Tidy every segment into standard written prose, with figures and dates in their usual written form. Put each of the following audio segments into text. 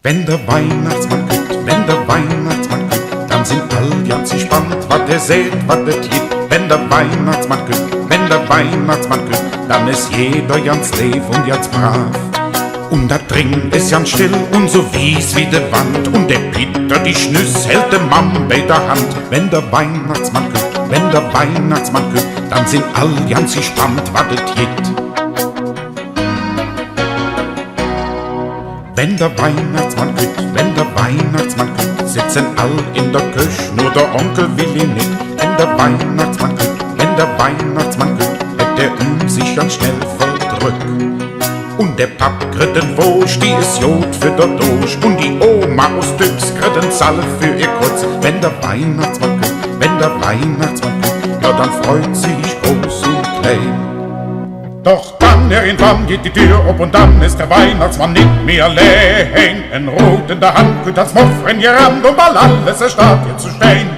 Wenn der Weihnachtsmann kommt, wenn der Weihnachtsmann kommt, dann sind all ganz gespannt, was der seht, was der tut. Wenn der Weihnachtsmann kommt, wenn der Weihnachtsmann kommt, dann ist jeder ganz lieb und ganz brav. Und da drin ist ganz still und so wies wie de Wand. Und der Peter, die Schnüss, hält de Mann bei der Hand. Wenn der Weihnachtsmann kommt, wenn der Weihnachtsmann kommt, dann sind all ganz gespannt, was der tut. Wenn der Weihnachtsmann kommt, wenn der Weihnachtsmann kommt, sitzen all in der Küche, nur der Onkel Willi nicht. Wenn der Weihnachtsmann kommt, wenn der Weihnachtsmann kommt, wird der sich ganz schnell verdrückt. Und der Papp kriegt den Wurst, die ist Jod für der Dosch. Und die Oma aus Düx kriegt den Zalle für ihr Kreuz. Wenn der Weihnachtsmann kommt, wenn der Weihnachtsmann kommt, ja dann freut sich groß und klein. Doch dann irgendwann geht die Tür auf und dann ist der Weihnachtsmann nicht mehr allein. Ein Rot in der Hand kommt das Muffren gerannt und weil alles erstarrt hier zu stehen.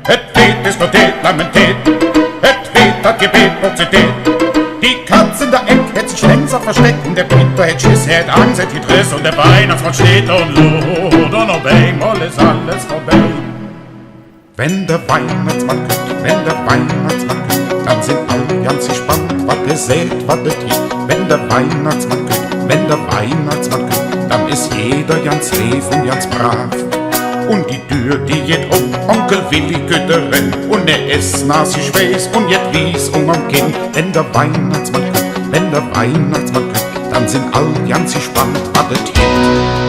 Et weht ist nur Tät, Lamentet, et weht hat Gebet und Zitet. Die Katze in der Eck hätt sich längst auch versteckt und der Peter hätt Schiss, hätt Angst, hätt Stress und der Weihnachtsmann steht und lohnt und auf einmal ist alles vorbei. Wenn der Weihnachtsmann kommt, wenn der Weihnachtsmann kommt, dann sind alle ganz gespannt, was der seht, was der tut. Wenn der Weihnachtsmann kommt, wenn der Weihnachtsmann kommt, dann ist jeder ganz lieb und ganz brav. Und die Tür, die geht um, Onkel Willi Götterin, und er ist nass schweiß und jetzt wies am Kinn. Wenn der Weihnachtsmann kommt, wenn der Weihnachtsmann kommt, dann sind all ganz gespannt, was der tut.